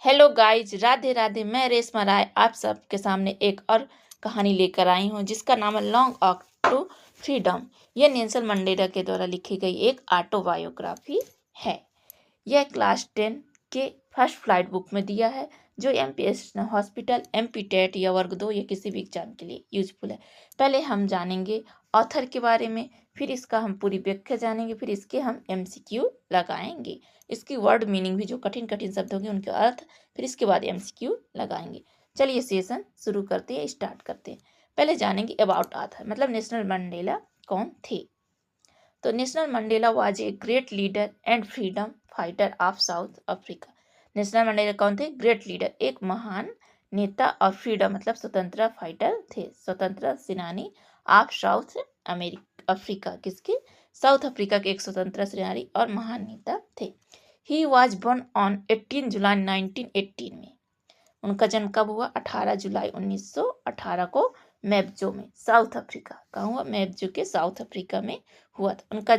Hello guys, Radhe Radhe. मैं रेशमा राय आप सबके सामने एक और कहानी लेकर आई हूँ जिसका नाम है लॉन्ग वॉक टू फ्रीडम। यह नेल्सन मंडेला के द्वारा लिखी गई एक ऑटोबायोग्राफी है। यह क्लास 10 के फर्स्ट फ्लाइट बुक में दिया है जो एमपीएस हॉस्पिटल, एमपी टेट या वर्ग 2 या किसी भी एग्जाम के लिए यूजफुल है। पहले हम जानेंगे ऑथर के बारे में, फिर इसका हम पूरी व्याख्या जानेंगे, फिर इसके हम एमसीक्यू लगाएंगे। इसकी वर्ड मीनिंग भी जो कठिन कठिन शब्द होंगे उनके अर्थ, फिर इसके बाद एमसीक्यू लगाएंगे। चलिए सेशन शुरू करते हैं, स्टार्ट करते हैं। पहले जानेंगे अबाउट ऑथर, मतलब नेल्सन मंडेला कौन थे। तो Nelson Mandela was a great leader and freedom fighter of South Africa. Nelson Mandela कौन थे? ग्रेट लीडर, एक महान नेता, और फ्रीडम मतलब स्वतंत्रता फाइटर थे, स्वतंत्रता सेनानी ऑफ साउथ अफ्रीका, किसके? साउथ अफ्रीका के एक स्वतंत्रता सेनानी और महान नेता थे। ही वॉज बॉर्न ऑन 18 जुलाई 1918 में। उनका जन्म कब हुआ? 18 जुलाई 1918 को मैप्जो में, साउथ अफ्रीका। कहाँ हुआ? मैप्जो के साउथ अफ्रीका में हुआ था। उनका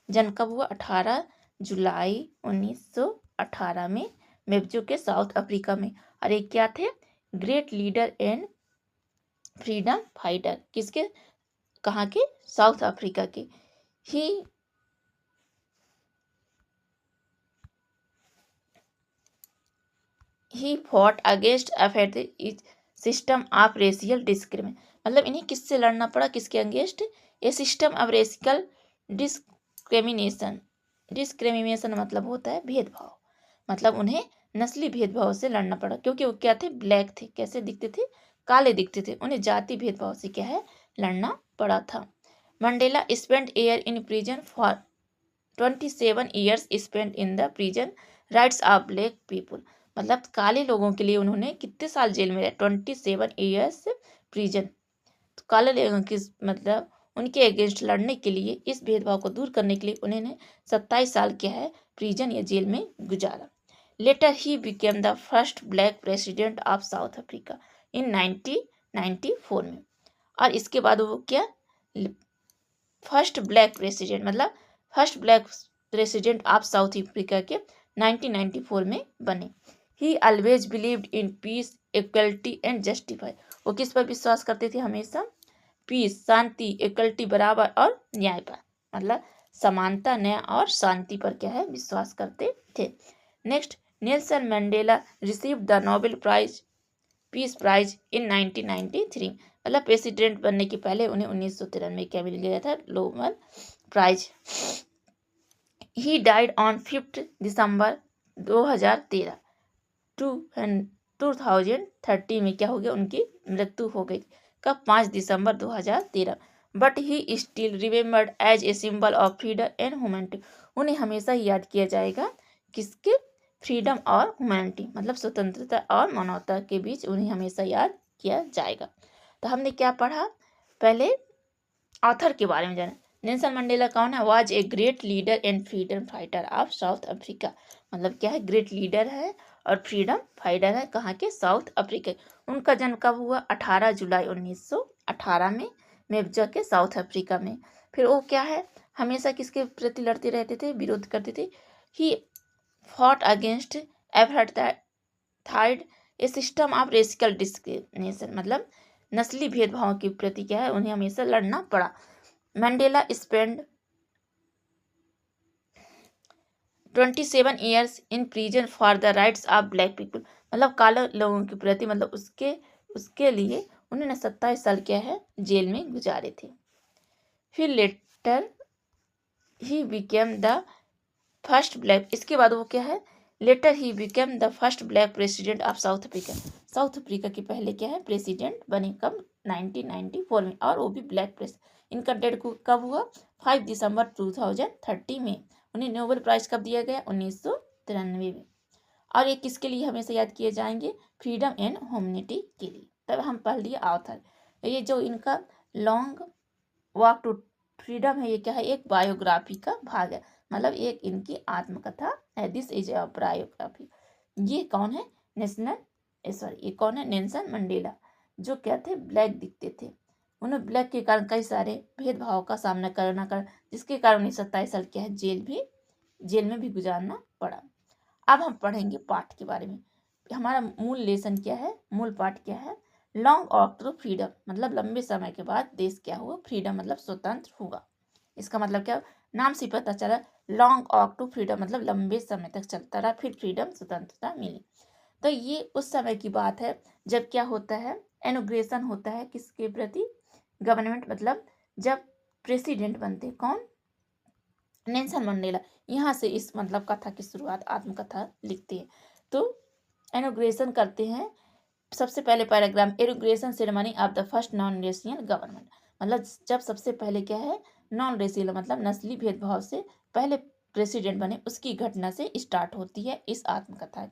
जन्म कब हुआ? 18 जुलाई 1918 में मैप्जो के साउथ अफ्रीका में। और एक क्या थे? Great leader and freedom fighter, किसके? कहाँ के? साउथ अफ्रीका के। He fought against affect system of racial discrimination, मतलब इन्हें किससे लड़ना पड़ा? किसके against? A system of racial discrimination. Discrimination मतलब होता है भेदभाव, मतलब उन्हें नस्ली भेदभाव से लड़ना पड़ा क्योंकि वो क्या थे? ब्लैक थे। कैसे दिखते थे? काले दिखते थे। उन्हें जाति भेदभाव से क्या है? लड़ना पड़ा था। Mandela spent year in prison for 27 years spent in the prison rights of black people, मतलब काले लोगों के लिए उन्होंने कितने साल जेल में रहे? 27 ईयर्स प्रिजन। तो काले लोगों की मतलब उनके अगेंस्ट लड़ने के लिए, इस भेदभाव को दूर करने के लिए उन्होंने 27 साल क्या है? प्रिजन या जेल में गुजारा। Later he became the first black president of South Africa in 1994 में। और इसके बाद वो क्या? फर्स्ट ब्लैक प्रेसिडेंट, मतलब first black president of South Africa के 1994 में बने। He always believed in peace, equality and justify. वो किस पर विश्वास करते थे? हमेशा पीस, शांति, इक्वलिटी बराबर और न्याय पर, मतलब समानता, न्याय और शांति पर क्या है? विश्वास करते थे। Next, Nelson Mandela received the Nobel prize, peace prize in 1993, मतलब प्रेसिडेंट बनने के पहले उन्हें 1993 में क्या मिल गया था? Nobel prize. He died on 5 दिसंबर 2013, 2030 में क्या हो गया? उनकी मृत्यु हो गई। कब? 5 दिसंबर 2013। But he still remembered as a symbol of freedom and humanity. उन्हें हमेशा ही याद किया जाएगा, किसके? फ्रीडम और ह्यूमैनिटी, मतलब स्वतंत्रता और मानवता के बीच उन्हें हमेशा याद किया जाएगा। तो हमने क्या पढ़ा? पहले ऑथर के बारे में जाना। नेल्सन मंडेला कौन है? Was a great leader and freedom fighter of South Africa, मतलब क्या है? ग्रेट लीडर है और फ्रीडम फाइटर है। कहाँ के? South Africa. उनका जन्म कब हुआ? 18 जुलाई 1918 में मैप्जो के साउथ अफ्रीका में। फिर वो क्या है? हमेशा किसके प्रति लड़ते रहते थे? विरोध करते थे। He fought against apartheid, A system of racial discrimination, मतलब नस्ली भेदभाव के प्रति क्या है? उन्हें हमेशा लड़ना पड़ा। Mandela spend 27 years in prison for the rights of black people, मतलब काले लोगों के प्रति, मतलब उसके लिए उन्होंने 27 साल क्या है? जेल में गुजारे थे। फिर later he became the first black, इसके बाद वो क्या है? Later he became the first black president of South Africa, South Africa के पहले क्या है? प्रेसिडेंट बने। कब? 1994 में, और वो भी ब्लैक प्रेस। इनका डेट कब हुआ? 5 दिसंबर 2030 में। उन्हें नोबेल प्राइज कब दिया गया? 1993 में। और ये किसके लिए हमेशा याद किए जाएंगे? फ्रीडम एंड ह्यूमैनिटी के लिए। तब हम पढ़ लिए ऑथर। ये जो इनका लॉन्ग वॉक टू फ्रीडम है, ये क्या है? एक बायोग्राफी का भाग है, मतलब एक इनकी आत्मकथा है। This is a biography. ये कौन है? ये कौन है? नेल्सन मंडेला, जो क्या थे? ब्लैक दिखते थे। उन्हें ब्लैक के कारण कई सारे भेदभाव का सामना करना जिसके कारण उन्हें 27 साल क्या है? जेल में भी गुजारना पड़ा। अब हम पढ़ेंगे पाठ के बारे में। हमारा मूल लेसन क्या है, मूल पाठ क्या है, लॉन्ग आफ्टर फ्रीडम, मतलब लंबे समय के बाद देश क्या हुआ, फ्रीडम मतलब स्वतंत्र हुआ। इसका मतलब क्या, नाम से पता चला, लॉन्ग आफ्टर फ्रीडम मतलब लंबे समय तक चलता रहा, फिर फ्रीडम स्वतंत्रता मिली। तो ये उस समय की बात है जब क्या होता है, इनॉग्रेशन होता है किसके प्रति, गवर्नमेंट, मतलब जब प्रेसिडेंट बनते कौन, नेल्सन मंडेला। यहाँ से इस मतलब कथा की शुरुआत, आत्मकथा लिखते हैं। तो इनॉग्रेशन करते हैं, सबसे पहले paragraph, inauguration ceremony of the first non racial government, मतलब जब सबसे पहले क्या है, नॉन रेशियल मतलब नस्ली भेदभाव से पहले प्रेसिडेंट बने, उसकी घटना से स्टार्ट होती है इस आत्मकथा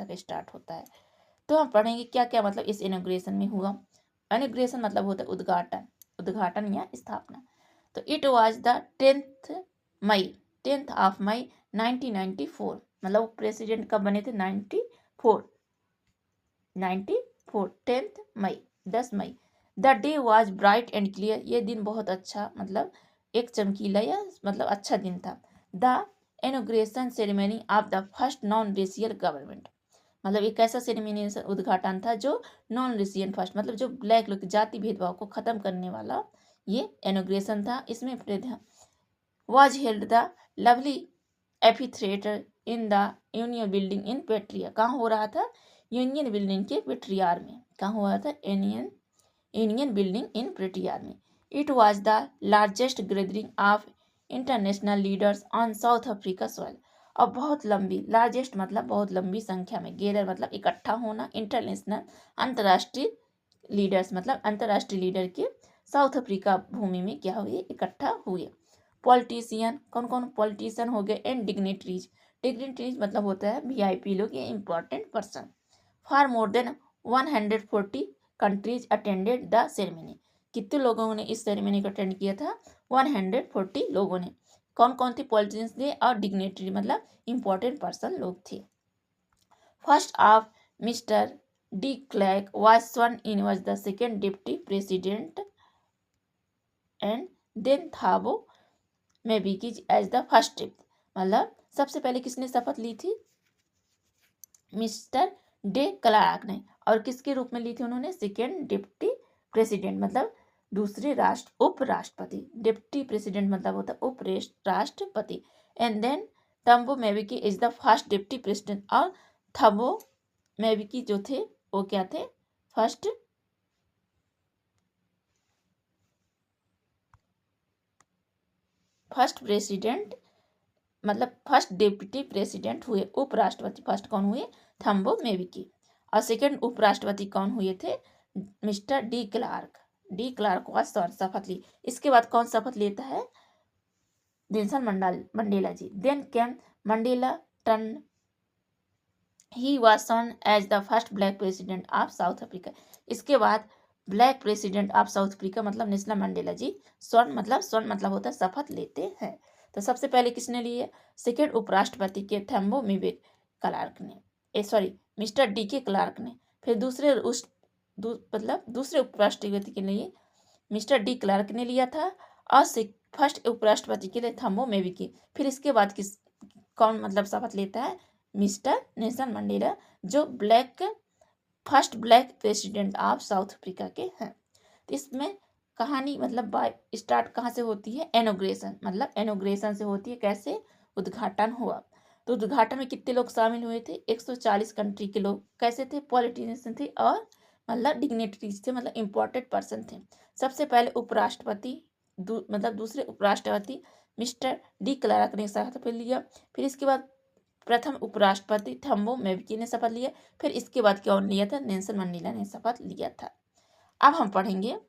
के स्टार्ट होता है। तो हम पढ़ेंगे क्या क्या मतलब इस इनॉग्रेशन में हुआ। इनॉग्रेशन मतलब होता है उद्घाटन, उद्घाटन या स्थापना। तो it was the 10th of May 1994, मतलब वो प्रेसिडेंट कब बने थे, 94 10th मई, 10 मई। The day was bright and clear, ये दिन बहुत अच्छा, मतलब एक चमकीला या मतलब अच्छा दिन था। The inauguration ceremony of the first non racial government, मतलब एक ऐसा सेरेमनी उद्घाटन था जो नॉन रेशियल फर्स्ट, मतलब जो ब्लैक लोग जाति भेदभाव को खत्म करने वाला ये इनॉग्रेशन था। इसमें was held the lovely amphitheater in the Union Building in Pretoria, कहाँ हो रहा था, यूनियन बिल्डिंग के पेट्रियार में, कहाँ हो रहा था, यूनियन बिल्डिंग इन पेट्रियार में। It was the largest gathering of international leaders on south Africa soil, और बहुत लंबी, लार्जेस्ट मतलब बहुत लंबी संख्या में, गैदर मतलब इकट्ठा होना, इंटरनेशनल अंतर्राष्ट्रीय लीडर्स मतलब अंतर्राष्ट्रीय लीडर के साउथ अफ्रीका भूमि में क्या हुए, इकट्ठा हुए। पॉलिटिशियन, कौन कौन पॉलिटिशियन हो गए, एंड डिग्नेटरीज, डिग्नेटरीज मतलब होता है वीआईपी लोग, ये important person. For more than 140 countries attended the ceremony, कितने लोगों ने इस सेरेमनी को अटेंड किया था, 140 लोगों ने। कौन कौन थे, पॉलिटिशियंस थे और डिग्नेटरी मतलब इंपॉर्टेंट पर्सन लोग थे। First of mister de Klerk was sworn in was the second deputy president and then Thabo Mbeki as the first deputy, मतलब सबसे पहले किसने शपथ ली थी, मिस्टर डे क्लार्क ने, और किसके रूप में ली थी उन्होंने, सेकेंड डिप्टी प्रेसिडेंट मतलब दूसरे उपराष्ट्रपति, डिप्टी प्रेसिडेंट मतलब होता है उप राष्ट्रपति। And then Thabo Mbeki is the first deputy president, और थम्बो मेबिकी जो थे वो क्या थे, फर्स्ट प्रेसिडेंट मतलब फर्स्ट डिप्टी प्रेसिडेंट हुए, उपराष्ट्रपति फर्स्ट कौन हुए, थम्बो मेबिकी, और सेकंड उपराष्ट्रपति कौन हुए थे, मिस्टर डी क्लार्क को शपथ ली। इसके बाद कौन शपथ लेता है, Nelson Mandela ji. Then came Mandela turn, he was sworn as the first black president of South Africa, इसके बाद black president of South Africa मतलब नेल्सन मंडेला जी स्वर्ण मतलब होता है शपथ लेते हैं। तो सबसे पहले किसने लिए, सेकेंड उपराष्ट्रपति के थम्बो मिबिक क्लार्क ने, सॉरी मिस्टर डी के क्लार्क ने, फिर मतलब दूसरे उपराष्ट्रपति के लिए मिस्टर डी क्लार्क ने लिया था, और फर्स्ट उपराष्ट्रपति के लिए थम्बो मेबिकी, फिर इसके बाद कौन मतलब शपथ लेता है, मिस्टर नेल्सन मंडेला, जो first black president of South Africa के हैं। तो इसमें कहानी मतलब स्टार्ट कहाँ से होती है, इनॉग्रेशन, मतलब इनॉग्रेशन से होती है, कैसे, उद्घाटन हुआ। तो उद्घाटन में कितने लोग शामिल हुए थे, 140 कंट्री के लोग, कैसे थे, पॉलिटिशियन थे और मतलब डिग्नेटरीज थे, मतलब इंपॉर्टेंट पर्सन थे। सबसे पहले उपराष्ट्रपति मतलब दूसरे उपराष्ट्रपति मिस्टर डी क्लार्क ने शपथ लिया, फिर इसके बाद प्रथम उपराष्ट्रपति थम्बो मेबिकी ने शपथ लिया, फिर इसके बाद कौन लिया था, नेल्सन मंडेला ने शपथ लिया था। अब हम पढ़ेंगे,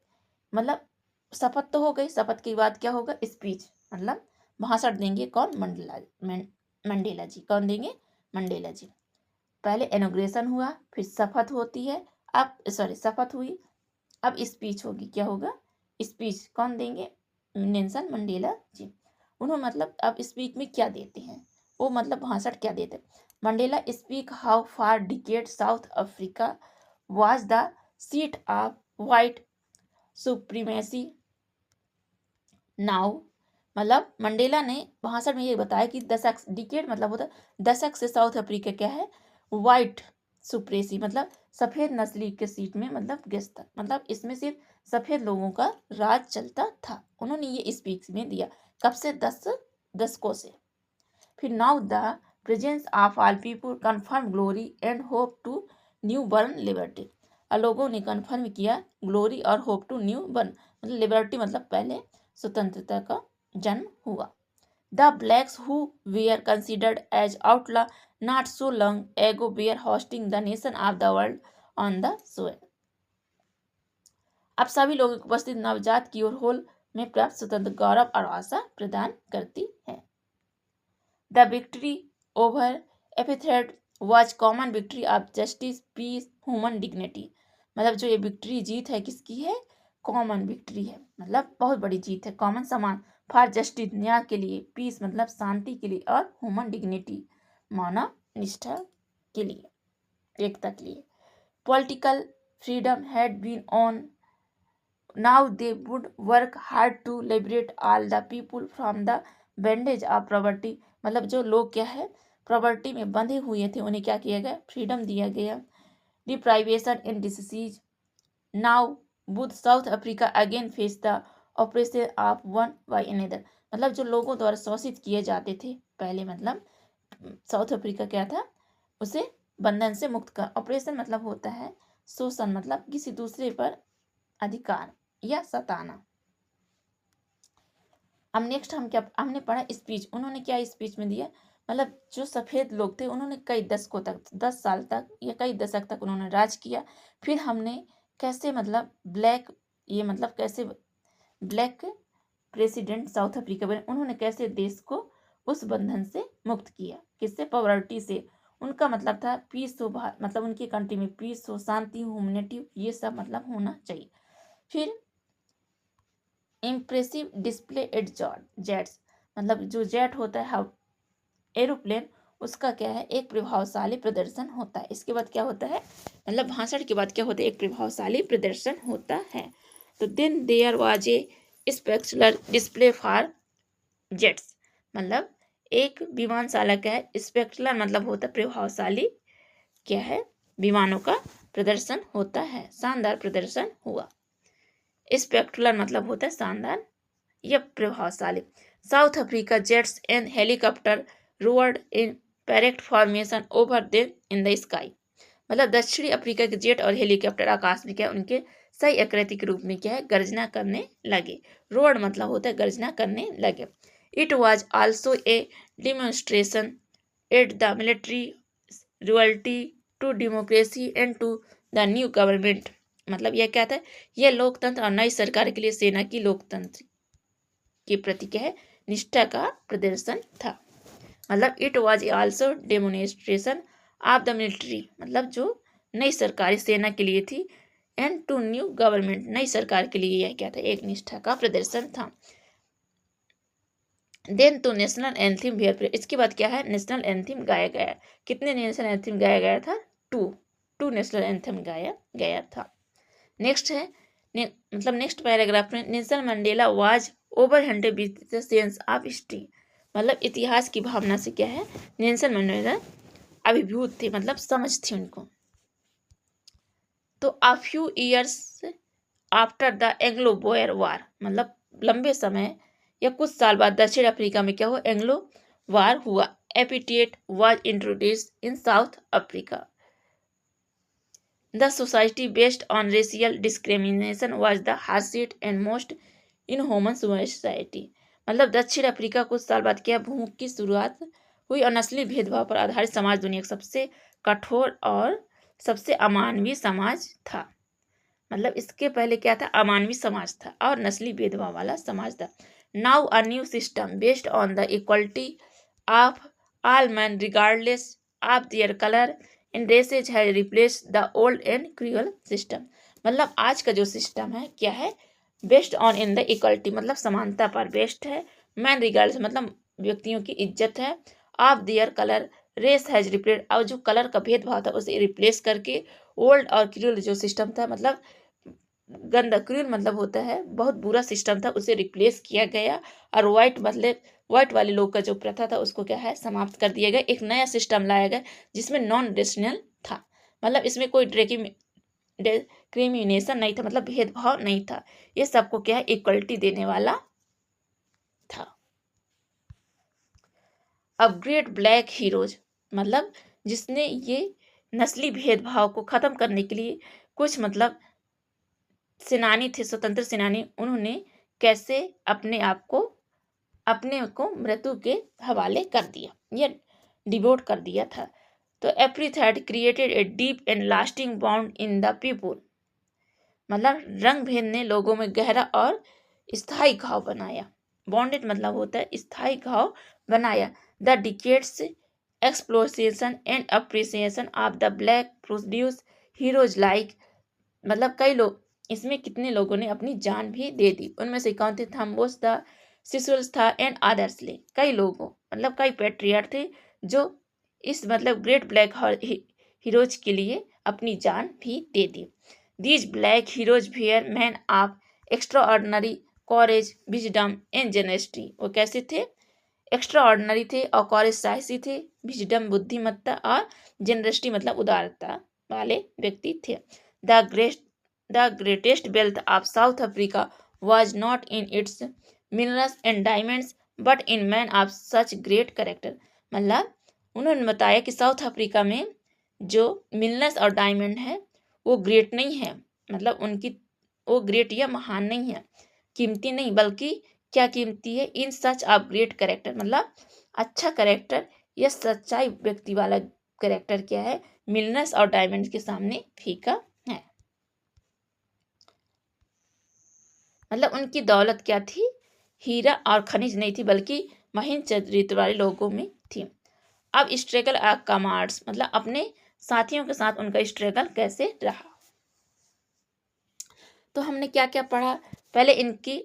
मतलब शपथ तो हो गई, शपथ के बाद क्या होगा, स्पीच मतलब भाषण देंगे कौन, मंडेला जी, कौन देंगे, मंडेला जी। पहले इनॉग्रेशन हुआ, फिर शपथ होती है, अब शपथ हुई, अब स्पीच होगी, क्या होगा, स्पीच कौन देंगे, नेल्सन मंडेला जी। उन्होंने मतलब अब स्पीच में क्या देते हैं, वो मतलब भाषण क्या देते हैं, Mandela speak how far decade south Africa was the seat of white supremacy now, मतलब मंडेला ने भाषण में ये बताया कि दशक, डिकेड मतलब होता है दशक से साउथ अफ्रीका क्या है, वाइट सुप्रेसी, मतलब सफ़ेद नस्ली के सीट में मतलब गेस था, मतलब इसमें सिर्फ सफ़ेद लोगों का राज चलता था। उन्होंने ये स्पीच में दिया, कब से? 10 दशकों से। फिर now the presence of all people confirm glory and hope to newborn liberty. और लोगों ने कन्फर्म किया ग्लोरी और होप टू न्यू बर्न, मतलब लिबर्टी मतलब पहले स्वतंत्रता का जन्म हुआ। The blacks who were considered as outlaw not so long ago were hosting the nation of the world on the soil. अब सभी लोगों को उपस्थित नवजात की ओर होल में प्राप्त स्वतंत्र गौरव और आशा प्रदान करती है। The victory over epithet was common victory of justice, peace, human dignity. मतलब जो ये विक्ट्री जीत है किसकी है? कॉमन विक्ट्री है, मतलब बहुत बड़ी जीत है। कॉमन समान, फॉर जस्टिस न्याय के लिए, पीस मतलब शांति के लिए, और ह्यूमन डिग्निटी मानव निष्ठा के लिए, एकता के लिए। Political freedom had been on, now they would work hard to liberate all the people from the bondage of property. मतलब जो लोग क्या है प्रॉपर्टी में बंधे हुए थे उन्हें क्या किया गया? फ्रीडम दिया गया। Deprivation and disease, now would South Africa again face the operation of one by another. मतलब जो लोगों द्वारा शोषित किए जाते थे पहले, मतलब साउथ अफ्रीका क्या था? उसे बंधन से मुक्त कर, ऑपरेशन मतलब होता है शोषण, मतलब किसी दूसरे पर अधिकार या सताना। अब नेक्स्ट हम क्या हमने पढ़ा? स्पीच। उन्होंने क्या स्पीच में दिया? मतलब जो सफ़ेद लोग थे उन्होंने कई दशकों तक, 10 साल तक या कई दशक तक उन्होंने राज किया। फिर हमने कैसे मतलब ब्लैक, ये मतलब कैसे ब्लैक प्रेसिडेंट साउथ अफ्रीका बने, उन्होंने कैसे देश को उस बंधन से मुक्त किया, किससे? पॉवर्टी से। उनका मतलब था पीस हो, मतलब उनकी कंट्री में पीस हो, शांति हो, ह्यूमैनिटी, ये सब मतलब होना चाहिए। फिर इम्प्रेसिव डिस्प्ले एट जेट्स, मतलब जो जेट होता है एरोप्लेन, उसका क्या है? एक प्रभावशाली प्रदर्शन होता है। इसके बाद क्या होता है? मतलब भाषण के बाद क्या होता है? एक प्रभावशाली प्रदर्शन होता है। तो then there was a spectacular display for jets, मतलब एक विमानशाला क्या है? स्पेक्टुलर मतलब होता है प्रभावशाली, क्या है? विमानों का प्रदर्शन होता है, शानदार प्रदर्शन हुआ। स्पेक्टुलर मतलब होता है शानदार या प्रभावशाली। South Africa jets and helicopter roared in perfect formation over them in the sky. मतलब दक्षिणी अफ्रीका के जेट और हेलीकॉप्टर आकाश में क्या है? उनके सही आकृति के रूप में क्या है? गर्जना करने लगे। रोअर्ड मतलब होता है गर्जना करने लगे। It was also a demonstration at the military royalty to democracy and to the new government. मतलब यह क्या था? यह लोकतंत्र और नई सरकार के लिए सेना की लोकतंत्र के प्रति क्या है? निष्ठा का प्रदर्शन था। मतलब it was also demonstration of the military, मतलब जो नई सरकारी सेना के लिए थी, एंड टू न्यू गवर्नमेंट, नई सरकार के लिए यह क्या था? एक निष्ठा का प्रदर्शन था। देन तो नेशनल एंथम वेयर, इसके बाद क्या है? नेशनल एंथम गाया गया। कितने नेशनल एंथम गाया गया था? टू नेशनल एंथम गाया गया था। नेक्स्ट है मतलब नेक्स्ट पैराग्राफ में, Nelson Mandela was over hundred with the sense of history. मतलब इतिहास की भावना से क्या है? नेल्सन मंडेला अभिभूत थे, मतलब समझ थी उनको। तो a few years after the Anglo Boer war, मतलब लंबे समय या कुछ साल बाद दक्षिण अफ्रीका में क्या हुआ? एंग्लो वार हुआ। Epithet was introduced in South Africa. The society based on racial discrimination was the harshest and most inhuman society. मतलब दक्षिण अफ्रीका कुछ साल बाद क्या भूख की शुरुआत हुई और नस्ली भेदभाव पर आधारित समाज दुनिया का सबसे कठोर और सबसे अमानवीय समाज था। मतलब इसके पहले क्या था? अमानवीय समाज था और नस्ली भेदभाव वाला समाज था। Now a new system based on the equality of all man regardless of their colour and races has replaced the old and cruel system. मतलब आज का जो सिस्टम है क्या है? Based on in the equality, मतलब समानता पर बेस्ड है। मैन रिगार्डलेस मतलब व्यक्तियों की इज्जत है। Of their colour, race has replace, और जो कलर का भेदभाव था उसे रिप्लेस करके ओल्ड और क्रूअल जो सिस्टम था, मतलब गंदा, क्रूर मतलब होता है बहुत बुरा सिस्टम था, उसे रिप्लेस किया गया। और व्हाइट वाले लोग का जो प्रथा था उसको क्या है, समाप्त कर दिया गया। एक नया सिस्टम लाया गया जिसमें नॉन रेशनल था, मतलब इसमें कोई डिस्क्रिमिनेशन नहीं था, मतलब भेदभाव नहीं था। ये सबको क्या है, इक्वलिटी देने वाला था। अपग्रेड ब्लैक हीरोज, मतलब जिसने ये नस्ली भेदभाव को खत्म करने के लिए कुछ मतलब सेनानी थे, स्वतंत्र सेनानी, उन्होंने कैसे अपने को मृत्यु के हवाले कर दिया या डिवोट कर दिया था। तो apartheid had created a deep and lasting bond in the people, मतलब रंग भेद ने लोगों में गहरा और स्थायी घाव बनाया। बॉन्डेड मतलब होता है स्थायी घाव बनाया। The decades exploration and appreciation of the black produce heroes like, मतलब कई लोग इसमें कितने लोगों ने अपनी जान भी दे दी। उनमें से कौन थे, थम्बोस था, सिसुल्स था एंड अदर्स ले, कई लोगों मतलब कई पैट्रियट थे जो इस मतलब ग्रेट ब्लैक हीरोज के लिए अपनी जान भी दे दी। These black heroes were man of extraordinary courage wisdom and generosity, वो कैसे थे, एक्स्ट्रा ऑर्डनरी थे और कॉरेज साहसी थे, विजडम बुद्धिमत्ता और जेनरस्टी मतलब उदारता वाले व्यक्ति थे। The greatest wealth of South Africa was not in its minerals and diamonds, but in men of such great character। मतलब उन्होंने बताया कि साउथ अफ्रीका में जो मिनरल्स और डायमंड है वो ग्रेट नहीं है, मतलब उनकी वो ग्रेट या महान नहीं है, कीमती नहीं, बल्कि क्या कीमती है, इन सच ऑफ ग्रेट कैरेक्टर, मतलब अच्छा कैरेक्टर या सच्चाई व्यक्ति वाला कैरेक्टर क्या है, मिनरल्स और डायमंड के सामने फीका है। मतलब उनकी दौलत क्या थी, हीरा और खनिज नहीं थी, बल्कि महीन चरित्र वाले लोगों में थी। अब स्ट्रगल कमांड्स, मतलब अपने साथियों के साथ उनका स्ट्रगल कैसे रहा। तो हमने क्या क्या पढ़ा, पहले इनकी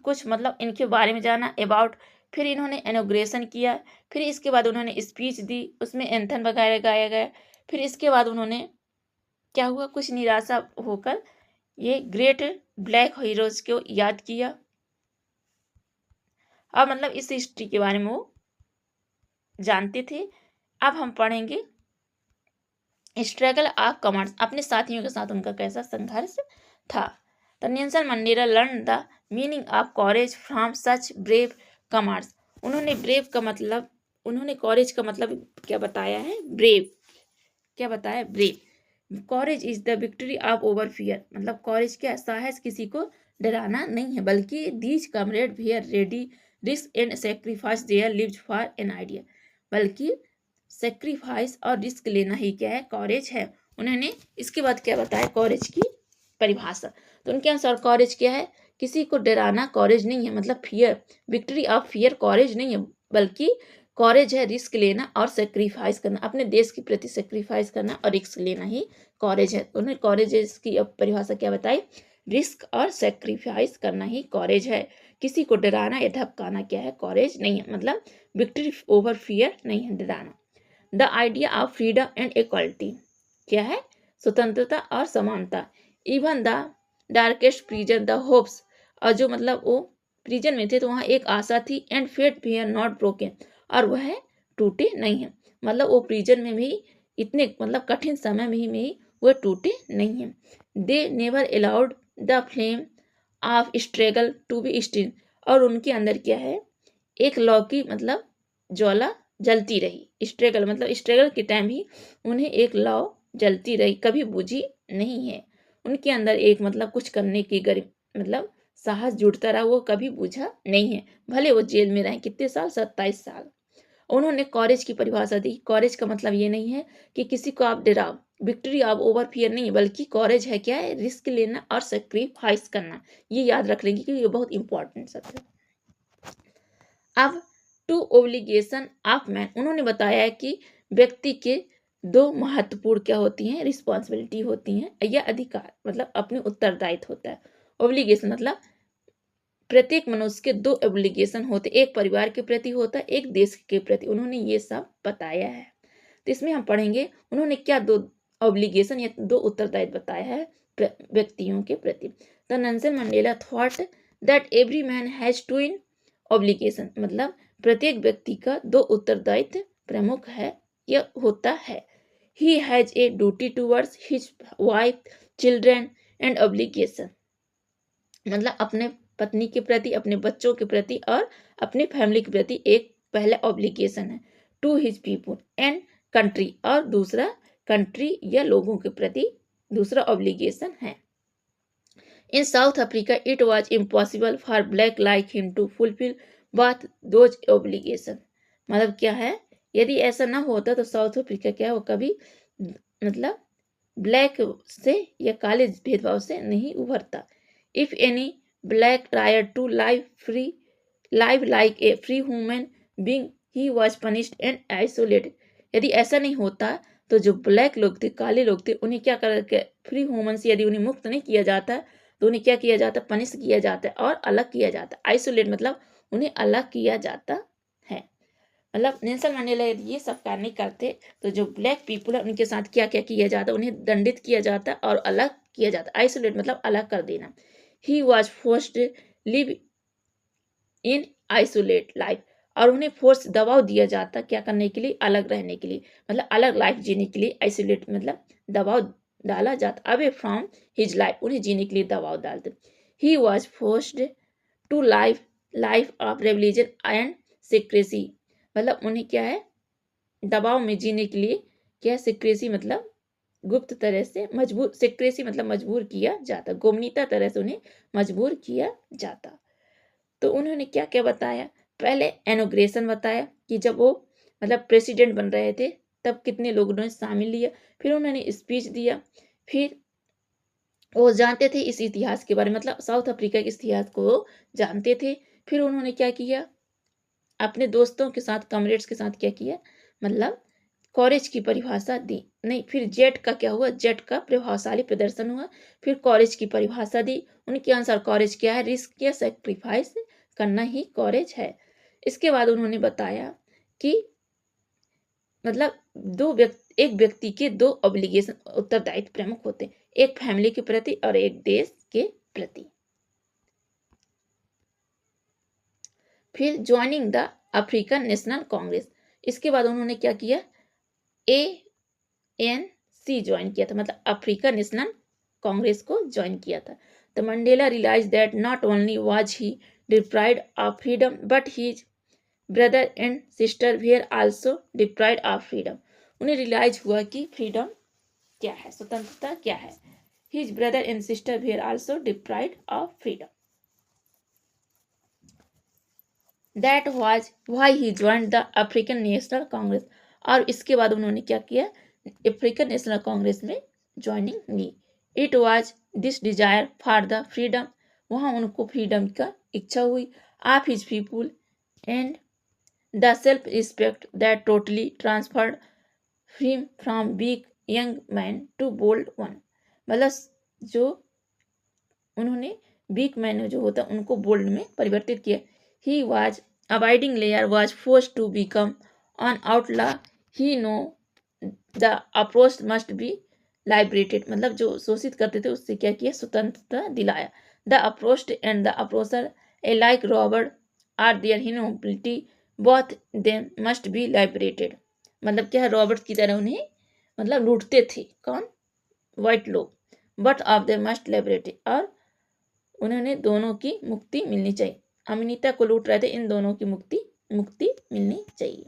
कुछ मतलब इनके बारे में जाना अबाउट, फिर इन्होंने इनॉग्रेशन किया, फिर इसके बाद उन्होंने स्पीच दी, उसमें एंथन वगैरह गाया गया, फिर इसके बाद उन्होंने क्या हुआ, कुछ निराशा होकर ये ग्रेट ब्लैक हीरोज को याद किया। अब मतलब इस हिस्ट्री के बारे में वो जानते थे। अब हम पढ़ेंगे स्ट्रगल ऑफ कमांड्स, अपने साथियों के साथ उनका कैसा संघर्ष था। तो Nelson Mandela learn the meaning of courage from such brave commands, उन्होंने ब्रेव का मतलब, उन्होंने कॉरेज का मतलब क्या बताया है, ब्रेव क्या बताया, brave courage is the victory of over fear, मतलब कॉरेज क्या, साहस किसी को डराना नहीं है, बल्कि these comrade were ready risk and sacrifice their lives for an idea, बल्कि सेक्रीफाइस और रिस्क लेना ही क्या है, कॉरेज है। उन्होंने इसके बाद क्या बताया कॉरेज की परिभाषा, तो उनके अनुसार कॉरेज क्या है, किसी को डराना कॉरेज नहीं है, मतलब फियर, विक्ट्री ऑफ फियर कॉरेज नहीं है, बल्कि कॉरेज है रिस्क लेना और सेक्रीफाइस करना, अपने देश के प्रति सेक्रीफाइस करना और रिस्क लेना ही कॉरेज है। उन्होंने कॉरेज की परिभाषा क्या बताई, रिस्क और सेक्रीफाइस करना ही कॉरेज है, किसी को डराना या धमकाना क्या है, कॉरेज नहीं है, मतलब विक्ट्री ओवर फियर नहीं है, डराना। The idea of freedom and equality क्या है, स्वतंत्रता और समानता। Even the darkest prison the hopes, और जो मतलब वो प्रिजन में थे तो वहाँ एक आशा थी, and fate we are not broken, और वह टूटे नहीं है, मतलब वो प्रिजन में भी इतने मतलब कठिन समय में ही वह टूटे नहीं है। They never allowed the flame of struggle to be still, और उनके अंदर क्या है, एक लौकी मतलब ज्वाला जलती रही, स्ट्रगल मतलब स्ट्रगल के टाइम ही उन्हें एक लौ जलती रही, कभी बुझी नहीं है, उनके अंदर एक मतलब कुछ करने की मतलब साहस जुड़ता रहा, वो कभी बुझा नहीं है, भले वो जेल में रहे कितने साल, 27 साल। उन्होंने कॉरेज की परिभाषा दी, कॉरेज का मतलब ये नहीं है कि किसी को आप डराओ, विक्ट्री ऑफ ओवर फियर नहीं है, बल्कि कॉरेज है क्या है, रिस्क लेना और सेक्रीफाइस करना, ये याद रख लेंगे क्योंकि ये बहुत इंपॉर्टेंट शब्द है। अब टू ओब्लिगेशन ऑफ मैन, उन्होंने बताया कि व्यक्ति के दो महत्वपूर्ण क्या होती हैं, रिस्पॉन्सिबिलिटी होती हैं या अधिकार, मतलब अपने उत्तरदायित्व होता है। ओब्लिगेशन मतलब प्रत्येक मनुष्य के दो ओब्लिगेशन होते, एक परिवार के प्रति होता है, एक देश के प्रति, उन्होंने ये सब बताया है। तो इसमें हम पढ़ेंगे उन्होंने क्या दो ओब्लिगेशन या दो उत्तरदायित्व बताया है। व्यक्तियों के प्रति। The Nelson Mandela thought that every man has twin obligation, मतलब प्रत्येक व्यक्ति का दो उत्तरदायित्व प्रमुख है या होता है। He has a duty towards his wife, children and obligation, मतलब अपने पत्नी के प्रति, अपने बच्चों के प्रति और अपनी फैमिली के प्रति एक पहला ऑब्लिगेशन है। To his people and country, और दूसरा कंट्री या लोगों के प्रति दूसरा ऑब्लिगेशन है। In South Africa it was impossible for black like him to fulfil both those obligation, मतलब क्या है, यदि ऐसा ना होता तो साउथ अफ्रीका क्या है, वो कभी मतलब ब्लैक से या काले भेदभाव से नहीं उभरता। If any black tried to live like a free human being he was punished and isolated, यदि ऐसा नहीं होता तो जो ब्लैक लोग थे, काले लोग थे, उन्हें क्या कर फ्री ह्यूमन से यदि उन्हें मुक्त नहीं किया जाता तो उन्हें क्या किया जाता, पनिश किया जाता है और अलग किया जाता। आइसोलेट मतलब उन्हें अलग किया जाता है। मतलब नेल्सन मंडेला यदि ये सब कार्य नहीं करते तो जो ब्लैक पीपल है उनके साथ क्या क्या किया जाता, उन्हें दंडित किया जाता और अलग किया जाता। आइसोलेट मतलब अलग कर देना। ही was forced live in isolate life, और उन्हें फोर्स दबाव दिया जाता क्या करने के लिए, अलग रहने के लिए, मतलब अलग लाइफ जीने के लिए। आइसोलेट मतलब दबाव डाला जाता, अवे फ्रॉम हिज लाइफ, उन्हें जीने के लिए दबाव डालते। He was forced to life of religion and secrecy, मतलब उन्हें क्या है, दबाव में जीने के लिए क्या, सीक्रेसी मतलब गुप्त तरह से मजबूर, सीक्रेसी मतलब मजबूर किया जाता, गोपनीयता तरह से उन्हें मजबूर किया जाता। तो उन्होंने क्या क्या बताया, पहले इनॉग्रेशन बताया कि जब वो मतलब प्रेसिडेंट बन रहे थे तब कितने लोगों ने शामिल लिया, फिर उन्होंने स्पीच दिया, फिर वो जानते थे इस इतिहास के बारे में, मतलब साउथ अफ्रीका के इतिहास को वो जानते थे। फिर उन्होंने क्या किया, अपने दोस्तों के साथ, कमरेड्स के साथ क्या किया, मतलब कॉरेज की परिभाषा दी, नहीं फिर जेट का क्या हुआ, जेट का प्रभावशाली प्रदर्शन हुआ, फिर कॉरेज की परिभाषा दी। उनके अनुसार कॉरेज क्या है, रिस्क या सेक्रीफाइस करना ही कॉरेज है। इसके बाद उन्होंने बताया कि मतलब एक व्यक्ति के दो ऑब्लिगेशन, उत्तरदायित्व प्रमुख होते हैं, एक फैमिली के प्रति और एक देश के प्रति। फिर joining the African National Congress, इसके बाद उन्होंने क्या किया, ANC ज्वाइन किया था, मतलब अफ्रीकन नेशनल कांग्रेस को ज्वाइन किया था। The Mandela realise that not only was he deprived of freedom but his brother and sister were also deprived of freedom, उन्हें रियलाइज हुआ कि फ्रीडम क्या है, स्वतंत्रता क्या है। His brother and sister were also deprived of freedom, that was why he joined the African National Congress, और इसके बाद उन्होंने क्या किया, अफ्रीकन नेशनल कांग्रेस में ज्वाइनिंग ली। It was this desire for the freedom, वहाँ उनको फ्रीडम का इच्छा हुई, of his people and the self respect that totally transferred him from weak young man to bold one, मतलब जो उन्होंने वीक मैन जो होता उनको बोल्ड में परिवर्तित किया। He was abiding lawyer was forced to become on outlaw, he know the approach must be liberated, मतलब जो शोषित करते थे उससे क्या किया, स्वतंत्रता दिलाया। The approached and the approacher alike robbed are their humility both them must be liberated, मतलब क्या है, रॉबर्ट की तरह उन्हें मतलब लूटते थे कौन, वाइट लोग, बट ऑफ देम मस्ट लाइब्रेटेड, और उन्होंने दोनों की मुक्ति मिलनी चाहिए, अमिनिता को लूट रहे थे, इन दोनों की मुक्ति मिलनी चाहिए।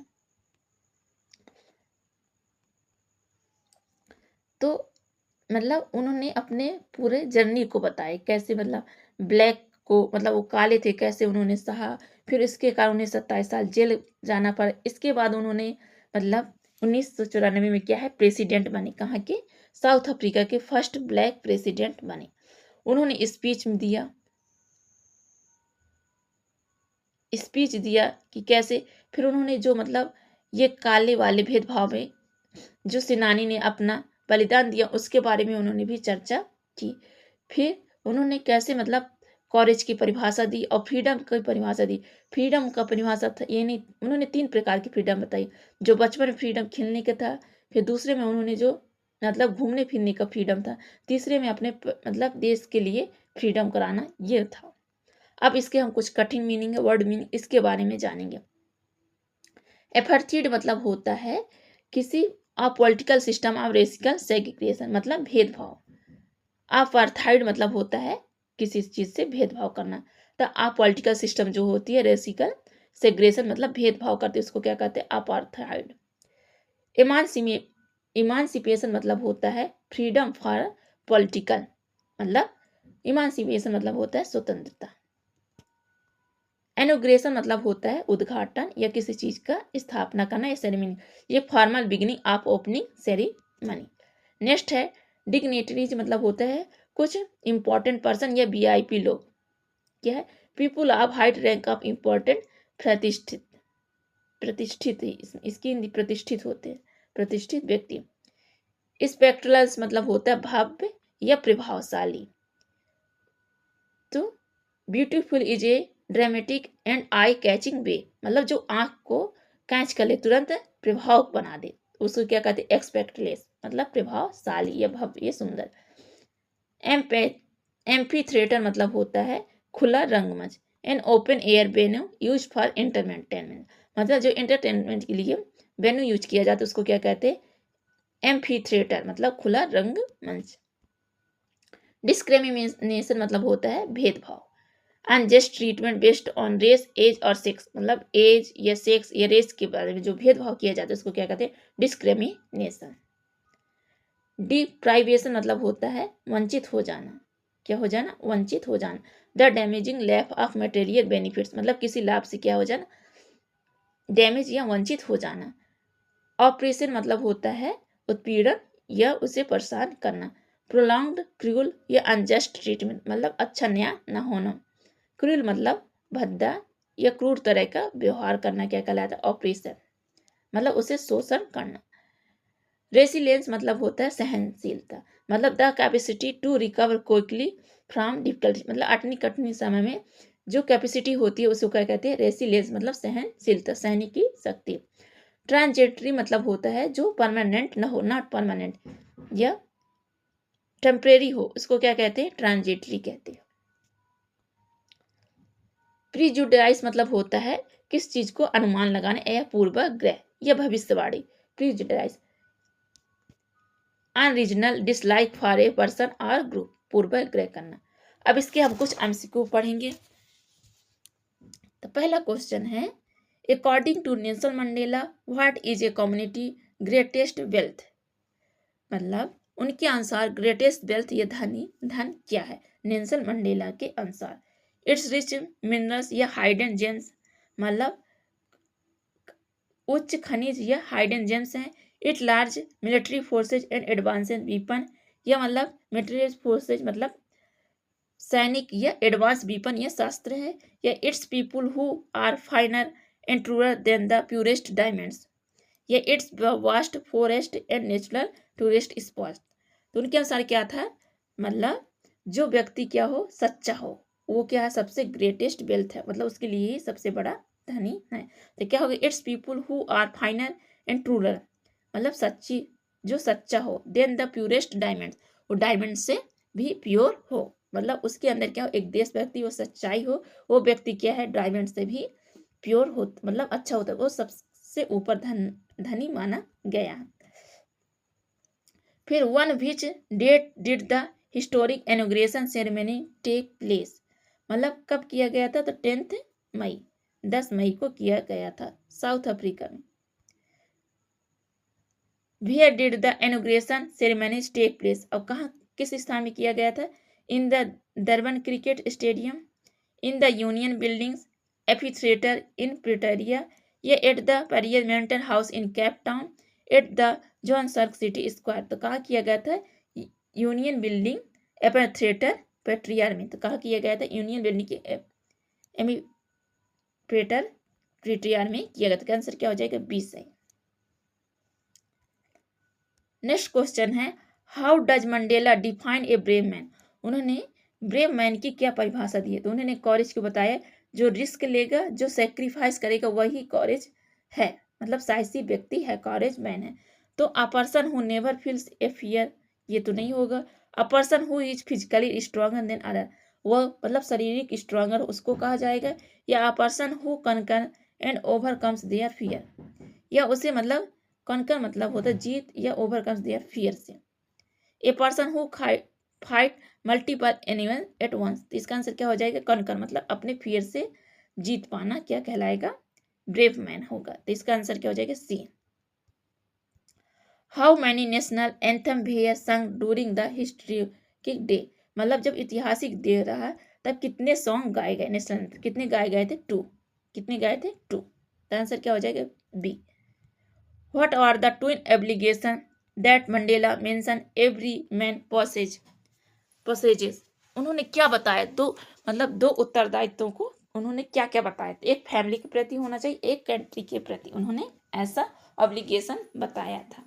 तो मतलब उन्होंने अपने पूरे जर्नी को बताया, कैसे मतलब ब्लैक को, मतलब वो काले थे, कैसे उन्होंने सहा, फिर इसके कारण उन्हें 27 साल जेल जाना पड़ा। इसके बाद उन्होंने मतलब 1994 में क्या है, प्रेसिडेंट बने, कहाँ के, साउथ अफ्रीका के फर्स्ट ब्लैक प्रेसिडेंट बने। उन्होंने स्पीच दिया कि कैसे, फिर उन्होंने जो मतलब ये काले वाले भेदभाव में जो सेनानी ने अपना बलिदान दिया उसके बारे में उन्होंने भी चर्चा की। फिर उन्होंने कैसे मतलब कॉरेज की परिभाषा दी और फ्रीडम की परिभाषा दी। फ्रीडम का परिभाषा था ये नहीं, उन्होंने 3 प्रकार की फ्रीडम बताई, जो बचपन में फ्रीडम खेलने का था, फिर दूसरे में उन्होंने जो मतलब घूमने फिरने का फ्रीडम था, तीसरे में अपने मतलब देश के लिए फ्रीडम कराना ये था। अब इसके हम कुछ कठिन मीनिंग है, वर्ड मीनिंग, इसके बारे में जानेंगे। एपार्थीड मतलब होता है किसी पॉलिटिकल सिस्टम ऑफ रेसिकल सेग्रीगेशन, मतलब भेदभाव। अपार्थाइड मतलब होता है किसी चीज से भेदभाव करना। तो पॉलिटिकल सिस्टम जो होती है रेसिकल सेग्रेशन मतलब भेदभाव करते, उसको क्या कहते हैं? अपार्थाइड। इमानसिपेशन मतलब होता है फ्रीडम फॉर पॉलिटिकल, मतलब इमानसिपेशन मतलब होता है स्वतंत्रता। इनॉग्रेशन मतलब होता है उद्घाटन या किसी चीज का स्थापना करना या सेरेमनी, ये formal beginning of opening ceremony. Next है डिग्नेटरीज, मतलब होता है कुछ इंपॉर्टेंट पर्सन या वीआईपी लोग। क्या है? People of height rank of important, प्रतिष्ठित, प्रतिष्ठित इसकी हिंदी प्रतिष्ठित होते हैं, प्रतिष्ठित व्यक्ति। स्पेक्ट्रल्स मतलब होता है भव्य या प्रभावशाली। तो beautiful is a dramatic and eye catching way, मतलब जो आंख को कैच कर ले, तुरंत प्रभाव बना दे, उसको क्या कहते हैं? एक्सपेक्टलेस, मतलब प्रभावशाली या भव्य, सुंदर। एम्फी थिएटर मतलब होता है खुला रंगमंच। An open air venue use for entertainment, मतलब जो एंटरटेनमेंट के लिए वेन्यू यूज किया जाता है उसको क्या कहते हैं? एम्फी थिएटर, मतलब खुला रंगमंच। डिस्क्रिमिनेशन मतलब होता है भेदभाव। Unjust treatment based on race, age और सेक्स, मतलब एज या सेक्स या रेस के बारे में जो भेदभाव किया जाता है उसको क्या कहते हैं? डिस्क्रिमिनेशन। डिप्राइवेशन मतलब होता है वंचित हो जाना। क्या हो जाना? वंचित हो जाना। The damaging lap of material benefits, मतलब किसी लाभ से क्या हो जाना? डैमेज या वंचित हो जाना। ऑपरेशन मतलब होता है उत्पीड़न या उसे परेशान करना। प्रोलॉन्ग्ड क्रूअल या अनजस्ट ट्रीटमेंट, मतलब अच्छा न्याय न होना। क्रूअल मतलब भद्दा या क्रूर तरह का व्यवहार करना, क्या कहलाता है? ऑपरेशन, मतलब उसे शोषण करना। रेसिलियंस मतलब होता है सहनशीलता, मतलब the capacity to recover quickly from difficulty, मतलब अटनी कठिन समय में जो कैपेसिटी होती है उसको क्या कहते हैं? रेसिलियंस, मतलब सहनशीलता, सहने की शक्ति। ट्रांजिटरी मतलब होता है जो परमानेंट न हो, नॉट परमानेंट, या टेम्परेरी हो, उसको क्या कहते हैं? ट्रांजिटरी कहते हैं। प्रीजुडाइज मतलब होता है किस चीज को अनुमान लगाने या पूर्वाग्रह या भविष्यवाणी। प्रीजुडाइज। अनरीजनल डिसलाइक फॉर ए पर्सन और ग्रुप, पूर्वाग्रह करना। अब इसके हम कुछ एमसीक्यू पढ़ेंगे। तो पहला क्वेश्चन है, according to Nelson Mandela what is a community greatest wealth, मतलब उनके अनुसार ग्रेटेस्ट वेल्थ या धन क्या है? नेल्सन मंडेला के अनुसार इट्स रिच मिनरल्स या हाइडन जेम्स, मतलब उच्च खनिज या हाइडन जेम्स हैं। It large military forces and advanced weapon, या मतलब मिलिट्री फोर्सेज मतलब सैनिक या एडवांस वीपन या शस्त्र है। या its people who are finer and truer than the purest diamonds, या its vast forest and natural tourist spot. तो उनके अनुसार क्या था? मतलब जो व्यक्ति क्या हो? सच्चा हो, वो क्या है? सबसे ग्रेटेस्ट वेल्थ है, मतलब उसके लिए ही सबसे बड़ा धनी है। तो क्या होगा? Its people who are finer and truer, मतलब सच्ची, जो सच्चा हो। देन द प्योरेस्ट डायमंड, वो डायमंड से भी प्योर हो, मतलब उसके अंदर क्या हो? एक देश व्यक्ति वो सच्चाई हो, वो व्यक्ति क्या है? डायमंड से भी प्योर हो, मतलब अच्छा होता है, वो सबसे ऊपर धनी माना गया। फिर on which date did the historic inauguration ceremony take place, मतलब कब किया गया था? तो 10 मई, 10 मई को किया गया था साउथ अफ्रीका में। Where did the inauguration ceremonies take place, अब कहाँ किस स्थान में किया गया था? In the Durban cricket stadium, in the Union Buildings, amphitheatre in Pretoria, या at the parliamentary house in Cape Town, at the Johannesburg city square. तो कहाँ किया गया था? यूनियन बिल्डिंग, एम्फीथिएटर, पेट्रियार में। तो कहाँ किया गया था? यूनियन बिल्डिंग के एम्फीथिएटर प्रिटोरिया में किया गया था। आंसर क्या हो जाएगा? 20 है। नेक्स्ट क्वेश्चन है, how does Mandela define a brave man, उन्होंने ब्रेव मैन की क्या परिभाषा दी है? तो उन्होंने कॉरेज को बताया जो रिस्क लेगा, जो सेक्रीफाइस करेगा, वही कॉरेज है, मतलब साहसी व्यक्ति है, कॉरेज मैन है। तो a person who never feels a fear, ये तो नहीं होगा। A person who is physically stronger than other, वो मतलब शारीरिक स्ट्रॉन्गर उसको कहा जाएगा। या a person who conquer and overcomes their fear, या उसे मतलब कनकर मतलब होता है जीत, या ओवरकम्स देयर फियर से। A person who fight multiple animal at once, तो इसका आंसर क्या हो जाएगा, कनकर मतलब अपने फियर से जीत पाना क्या कहलाएगा, ब्रेव मैन होगा। तो इसका आंसर क्या हो जाएगा, C. How many national anthem were sung during the historic day, मतलब जब ऐतिहासिक डे रहा तब कितने सॉन्ग गाए गए, नेशनल एंथम कितने गाए गए थे, 2। कितने गाए थे, 2। तो आंसर क्या हो जाएगा, B. What are the twin obligation that Mandela mention every man possesses, उन्होंने क्या बताया, दो मतलब दो उत्तरदायित्वों को उन्होंने क्या क्या बताया, एक फैमिली के प्रति होना चाहिए, एक कंट्री के प्रति उन्होंने ऐसा ऑब्लिगेशन बताया था।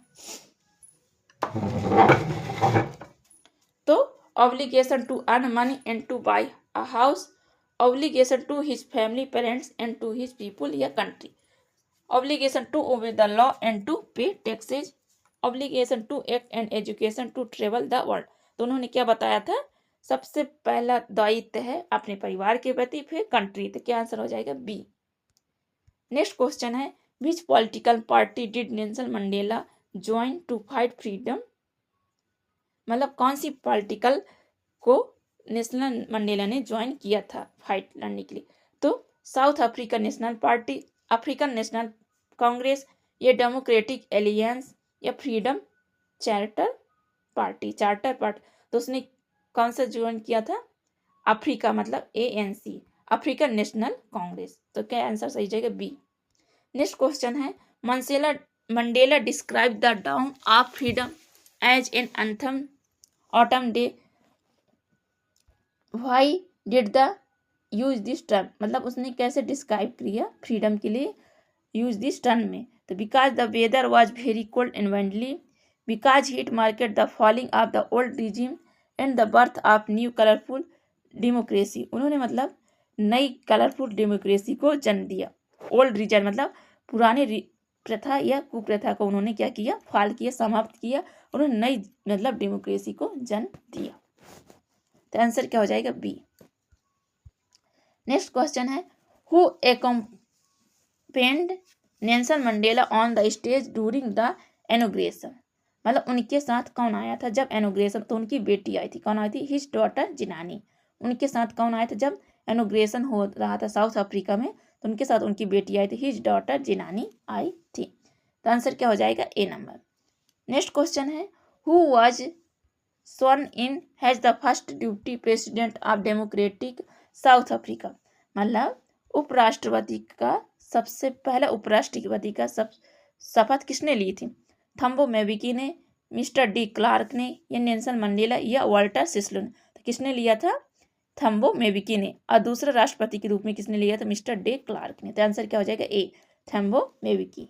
तो obligation to earn money and to buy a house, obligation to his family parents and to his people या country, obligation to obey the law and to pay taxes, obligation to act and education to travel the world. तो उन्होंने क्या बताया था, सबसे पहला दायित्व है अपने परिवार के प्रति, फिर कंट्री, तो क्या आंसर हो जाएगा, बी। नेक्स्ट क्वेश्चन है, which political party did Nelson Mandela join to fight freedom, मतलब कौन सी पॉलिटिकल को नेशनल मंडेला ने ज्वाइन किया था फाइट लड़ने के लिए। तो South African National Party, African National Congress, या डेमोक्रेटिक एलियंस, या फ्रीडम चार्टर पार्टी। तो उसने कौन सा ज्वाइन किया था, अफ्रीका मतलब ANC, अफ्रीकन नेशनल कांग्रेस। तो क्या आंसर सही जाएगा, बी। नेक्स्ट क्वेश्चन है, Mandela describe the dawn of freedom as an anthem autumn day, why did the use this term, मतलब उसने कैसे डिस्क्राइब किया फ्रीडम के लिए यूज दिस टर्म में। तो because the weather was very cold and windly, because hit market the falling of the old regime and the birth of new colourful democracy, उन्होंने मतलब नई कलरफुल डेमोक्रेसी को जन्म दिया। ओल्ड रिजन मतलब पुराने प्रथा या कुप्रथा को उन्होंने क्या किया, फॉल किया, समाप्त किया, उन्होंने नई मतलब डेमोक्रेसी को जन्म दिया। तो आंसर क्या हो जाएगा, बी। नेक्स्ट क्वेश्चन है, who accompanied Nelson Mandela on the stage during the inauguration, मतलब उनके साथ कौन आया था जब इनॉग्रेशन, तो उनकी बेटी आई थी, कौन आई थी, हिज डॉटर जिनानी। उनके साथ कौन आया था जब इनॉग्रेशन हो रहा था साउथ अफ्रीका में, तो उनके साथ उनकी बेटी आई थी, हिज डॉटर जिनानी आई थी। तो आंसर क्या हो जाएगा, ए नंबर। नेक्स्ट क्वेश्चन है, who was sworn in as the first deputy president of democratic south Africa, मतलब उपराष्ट्रपति का सबसे पहला उपराष्ट्रपति का शपथ किसने ली थी, थम्बो मेबिकी ने, मिस्टर डी क्लार्क ने, या नेल्सन मंडेला, या वाल्टर सिस्लू ने। तो किसने लिया था, थम्बो मेबिकी ने, और दूसरा राष्ट्रपति के रूप में किसने लिया था, मिस्टर डी क्लार्क ने। तो आंसर क्या हो जाएगा, ए, थम्बो मेबिकी।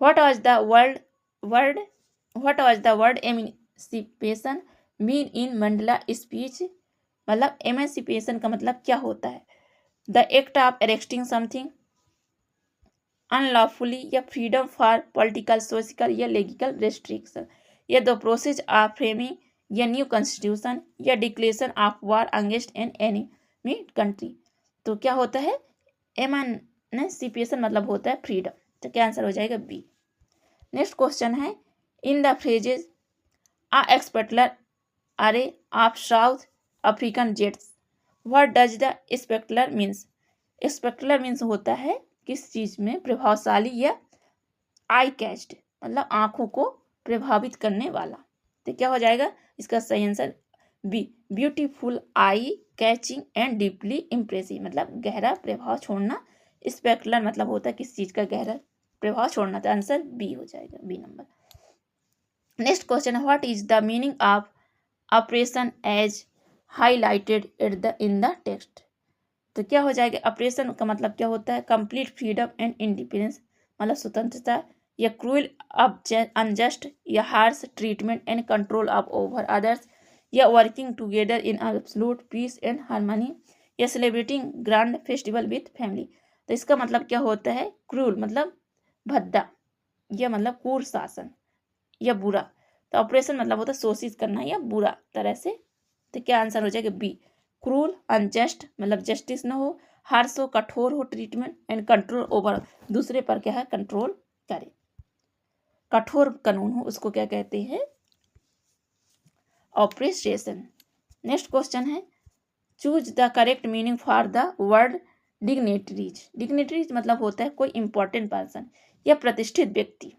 What was the word emancipation mean in Mandela speech, मतलब emancipation का मतलब क्या होता है, the act of arresting something unlawfully, या freedom for political, social, या legal restriction, या the process of framing या new constitution, या declaration of war against an enemy country। तो क्या होता है, emancipation मतलब होता है फ्रीडम। तो क्या आंसर हो जाएगा, बी। नेक्स्ट क्वेश्चन है, in the phrases a spectacular array of South African jets, what does the spectacular means, spectacular means होता है किस चीज में प्रभावशाली या आई कैच्ड, मतलब आंखों को प्रभावित करने वाला। तो क्या हो जाएगा इसका सही answer, B, beautiful eye catching and deeply impressive, मतलब गहरा प्रभाव छोड़ना। स्पेक्टलर मतलब होता है किस चीज का गहरा प्रभाव छोड़ना। तो आंसर बी हो जाएगा, बी नंबर। नेक्स्ट क्वेश्चन है, what is the meaning of operation as highlighted in the text. तो क्या हो जाएगा, ऑपरेशन का मतलब क्या होता है, कंप्लीट फ्रीडम एंड इंडिपेंडेंस, मतलब स्वतंत्रता या क्रूअल, अनजस्ट या harsh treatment and control of over others, या working together in absolute peace and harmony, या celebrating grand festival with family. तो इसका मतलब क्या होता है? क्रूल मतलब भद्दा, या मतलब क्रूर शासन, या बुरा। तो ऑपरेशन मतलब होता है शोषित करना या बुरा तरह से। तो क्या आंसर हो जाएगा? बी, क्रूल, अनजस्ट मतलब जस्टिस ना हो, हार्श हो कठोर हो ट्रीटमेंट, एंड कंट्रोल ओवर दूसरे पर क्या है? कंट्रोल करे, कठोर कानून हो उसको क्या कहते हैं? ऑपरेशन। नेक्स्ट क्वेश्चन है, choose the correct meaning for the word dignitaries. Dignitaries मतलब होता है कोई इंपॉर्टेंट पर्सन या प्रतिष्ठित व्यक्ति।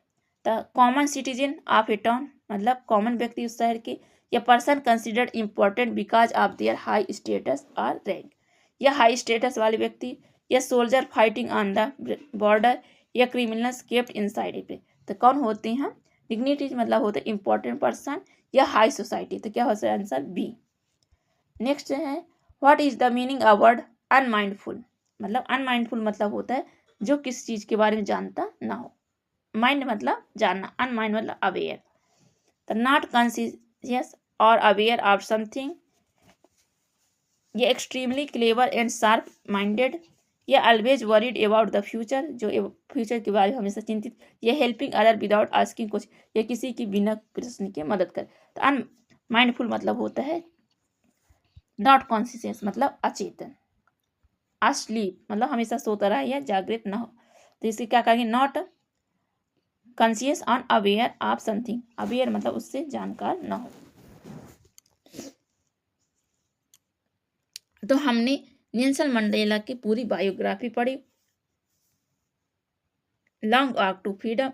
The common citizen of A town मतलब कॉमन व्यक्ति उस शहर के, या person considered important because of their high status और रैंक, या हाई स्टेटस वाले व्यक्ति, या soldier fighting on the border, या क्रिमिनल्स केप्ट इनसाइड ए। तो कौन होते हैं? डिग्निटीज मतलब होते हैं इंपॉर्टेंट पर्सन या हाई सोसाइटी। तो क्या हो सकता है? Answer B. नेक्स्ट है, what is the meaning of word unmindful. मतलब अनमाइंडफुल मतलब होता है जो किस चीज के बारे में जानता ना हो। माइंड मतलब जानना, अनमाइंड मतलब अवेयर। तो नॉट कॉन्शियस और अवेयर ऑफ समथिंग, ये extremely clever and sharp minded, या always worried about the future, जो फ्यूचर के बारे में हमेशा चिंतित, या हेल्पिंग अदर विदाउट आस्किंग कुछ, या किसी की बिना प्रश्न के मदद कर। तो अनमाइंडफुल मतलब होता है नॉट कॉन्शियस मतलब अचेतन, अस्लीप मतलब हमेशा सोता रहा या जागृत ना हो। तो इसे क्या कहेंगे? Not conscious on aware of something, aware मतलब उससे जानकार ना हो। तो हमने नेल्सन मंडेला की पूरी बायोग्राफी पढ़ी, लॉन्ग वॉक टू फ्रीडम,